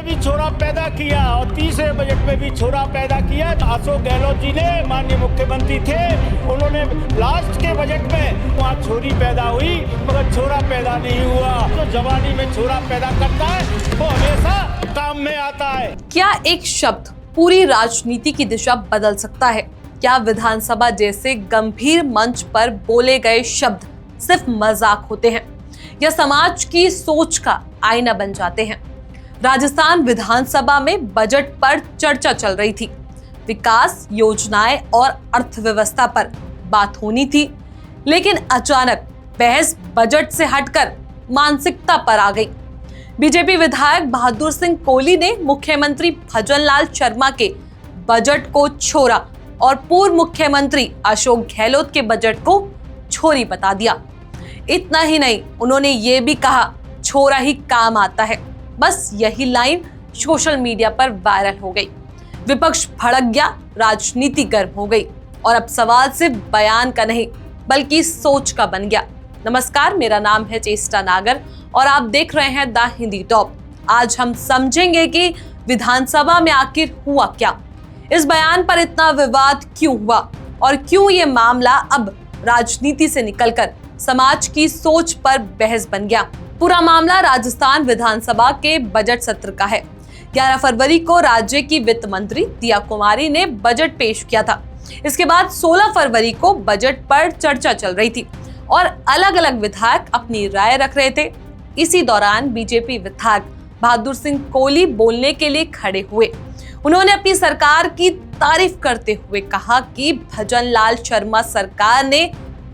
में भी छोरा पैदा किया और तीसरे बजट में भी छोरा पैदा किया। अशोक गहलोत जी ने माननीय मुख्यमंत्री थे, उन्होंने लास्ट के बजट में वहाँ छोरी पैदा हुई मगर छोरा पैदा नहीं हुआ। जो जवानी में छोरा पैदा करता है वो हमेशा काम में आता है। क्या एक शब्द पूरी राजनीति की दिशा बदल सकता है? क्या विधानसभा जैसे गंभीर मंच पर बोले गए शब्द सिर्फ मजाक होते हैं या समाज की सोच का आईना बन जाते हैं? राजस्थान विधानसभा में बजट पर चर्चा चल रही थी, विकास योजनाएं और अर्थव्यवस्था पर बात होनी थी, लेकिन अचानक बहस बजट से हटकर मानसिकता पर आ गई। बीजेपी विधायक बहादुर सिंह कोहली ने मुख्यमंत्री भजनलाल शर्मा के बजट को छोरा और पूर्व मुख्यमंत्री अशोक गहलोत के बजट को छोरी बता दिया। इतना ही नहीं, उन्होंने ये भी कहा छोरा ही काम आता है। बस यही लाइन सोशल मीडिया पर वायरल हो गई। विपक्ष भड़क गया, राजनीति गर्म हो गई और अब सवाल सिर्फ बयान का नहीं बल्कि सोच का बन गया। नमस्कार, मेरा नाम है चेष्टा नागर और आप देख रहे हैं द हिंदी टॉप। आज हम समझेंगे कि विधानसभा में आखिर हुआ क्या, इस बयान पर इतना विवाद क्यों हुआ और क्यों ये मामला अब राजनीति से निकलकर समाज की सोच पर बहस बन गया। पूरा मामला राजस्थान विधानसभा के बजट सत्र का है। 11 फरवरी को राज्य की वित्त मंत्री दिया कुमारी ने बजट पेश किया था। इसके बाद 16 फरवरी को बजट पर चर्चा चल रही थी और अलग अलग विधायक अपनी राय रख रहे थे। इसी दौरान बीजेपी विधायक बहादुर सिंह कोहली बोलने के लिए खड़े हुए। उन्होंने अपनी सरकार की तारीफ करते हुए कहा कि भजनलाल शर्मा सरकार ने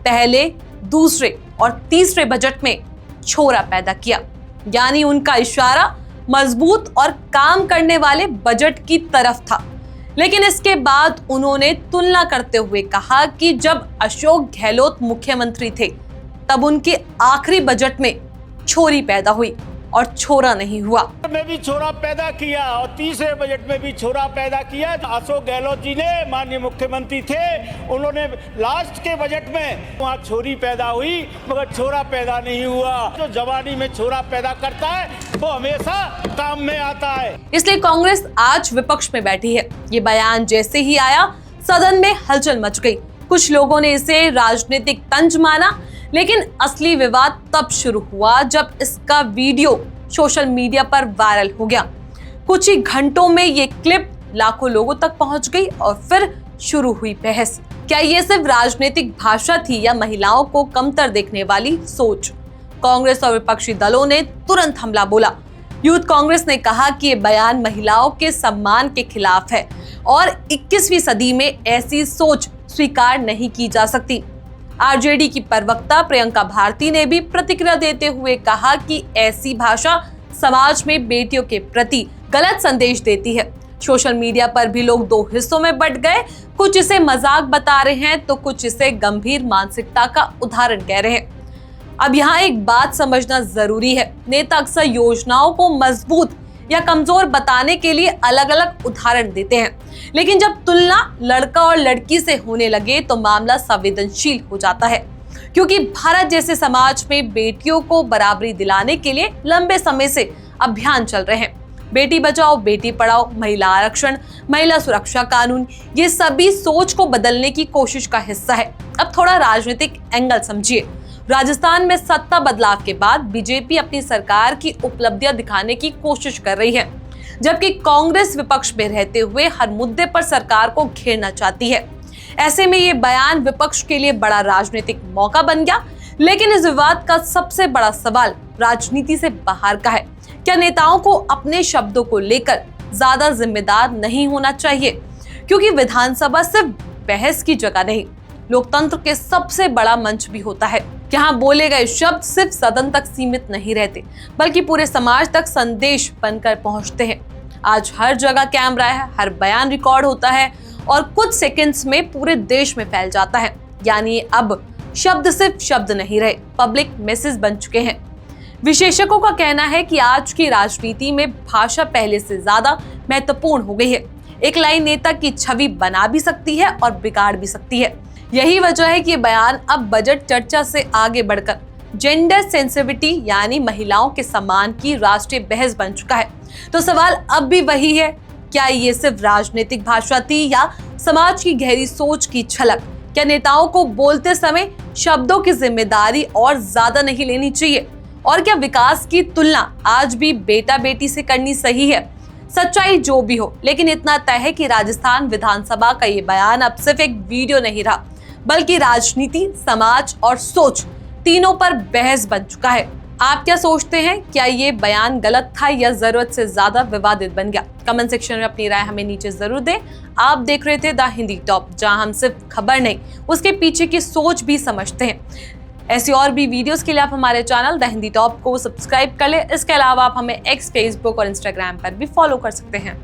पहले, दूसरे और तीसरे बजट में छोरा पैदा किया, यानी उनका इशारा मजबूत और काम करने वाले बजट की तरफ था। लेकिन इसके बाद उन्होंने तुलना करते हुए कहा कि जब अशोक गहलोत मुख्यमंत्री थे तब उनके आखिरी बजट में छोरी पैदा हुई और छोरा नहीं हुआ। में भी छोरा पैदा किया और तीसरे बजट में भी छोरा पैदा किया। अशोक गहलोत जी ने माननीय मुख्यमंत्री थे, उन्होंने लास्ट के बजट में वहाँ छोरी पैदा हुई मगर छोरा पैदा नहीं हुआ। जो जवानी में छोरा पैदा करता है वो हमेशा काम में आता है। इसलिए कांग्रेस आज विपक्ष में बैठी है। ये बयान जैसे ही आया सदन में हलचल मच गई। कुछ लोगों ने इसे राजनीतिक तंज माना, लेकिन असली विवाद तब शुरू हुआ जब इसका वीडियो सोशल मीडिया पर वायरल हो गया। कुछ ही घंटों में ये क्लिप लाखों लोगों तक पहुंच गई और फिर शुरू हुई बहस। क्या ये सिर्फ राजनीतिक भाषा थी या महिलाओं को कमतर देखने वाली सोच? कांग्रेस और विपक्षी दलों ने तुरंत हमला बोला। यूथ कांग्रेस ने कहा कि ये बयान महिलाओं के सम्मान के खिलाफ है और 21वीं सदी में ऐसी सोच स्वीकार नहीं की जा सकती। आरजेडी की प्रवक्ता प्रियंका भारती ने भी प्रतिक्रिया देते हुए कहा कि ऐसी भाषा समाज में बेटियों के प्रति गलत संदेश देती है। सोशल मीडिया पर भी लोग दो हिस्सों में बंट गए। कुछ इसे मजाक बता रहे हैं तो कुछ इसे गंभीर मानसिकता का उदाहरण कह रहे हैं। अब यहाँ एक बात समझना जरूरी है, नेता अक्सर योजनाओं को मजबूत या कमजोर बताने के लिए अलग अलग उदाहरण देते हैं, लेकिन जब तुलना लड़का और लड़की से होने लगे तो मामला संवेदनशील हो जाता है। क्योंकि भारत जैसे समाज में बेटियों को बराबरी दिलाने के लिए लंबे समय से अभियान चल रहे हैं। बेटी बचाओ बेटी पढ़ाओ, महिला आरक्षण, महिला सुरक्षा कानून, ये सभी सोच को बदलने की कोशिश का हिस्सा है। अब थोड़ा राजनीतिक एंगल समझिए। राजस्थान में सत्ता बदलाव के बाद बीजेपी अपनी सरकार की उपलब्धियां दिखाने की कोशिश कर रही है, जबकि कांग्रेस विपक्ष में रहते हुए हर मुद्दे पर सरकार को घेरना चाहती है। ऐसे में ये बयान विपक्ष के लिए बड़ा राजनीतिक मौका बन गया। लेकिन इस विवाद का सबसे बड़ा सवाल राजनीति से बाहर का है। क्या नेताओं को अपने शब्दों को लेकर ज्यादा जिम्मेदार नहीं होना चाहिए? क्योंकि विधानसभा सिर्फ बहस की जगह नहीं, लोकतंत्र के सबसे बड़ा मंच भी होता है। यहाँ बोले गए शब्द सिर्फ सदन तक सीमित नहीं रहते बल्कि पूरे समाज तक संदेश बनकर पहुंचते हैं। आज हर जगह कैमरा है, हर बयान रिकॉर्ड होता है और कुछ सेकंड्स में पूरे देश में फैल जाता है। यानी अब शब्द सिर्फ शब्द नहीं रहे, पब्लिक मैसेज बन चुके हैं। विशेषज्ञों का कहना है कि आज की राजनीति में भाषा पहले से ज्यादा महत्वपूर्ण हो गई है। एक लाइन नेता की छवि बना भी सकती है और बिगाड़ भी सकती है। यही वजह है कि ये बयान अब बजट चर्चा से आगे बढ़कर जेंडर सेंसिटिविटी यानी महिलाओं के सम्मान की राष्ट्रीय बहस बन चुका है। तो सवाल अब भी वही है, क्या ये सिर्फ राजनीतिक भाषा थी या समाज की गहरी सोच की झलक? क्या नेताओं को बोलते समय शब्दों की जिम्मेदारी और ज्यादा नहीं लेनी चाहिए? और क्या विकास की तुलना आज भी बेटा बेटी से करनी सही है? सच्चाई जो भी हो, लेकिन इतना तय है कि राजस्थान विधानसभा का ये बयान अब सिर्फ एक वीडियो नहीं रहा, बल्कि राजनीति, समाज और सोच तीनों पर बहस बन चुका है। आप क्या सोचते हैं? क्या ये बयान गलत था या जरूरत से ज्यादा विवादित बन गया? कमेंट सेक्शन में अपनी राय हमें नीचे जरूर दें। आप देख रहे थे द हिंदी टॉप, जहां हम सिर्फ खबर नहीं, उसके पीछे की सोच भी समझते हैं। ऐसी और भी वीडियोस के लिए आप हमारे चैनल द हिंदी टॉप को सब्सक्राइब कर ले। इसके अलावा आप हमें एक्स, फेसबुक और इंस्टाग्राम पर भी फॉलो कर सकते हैं।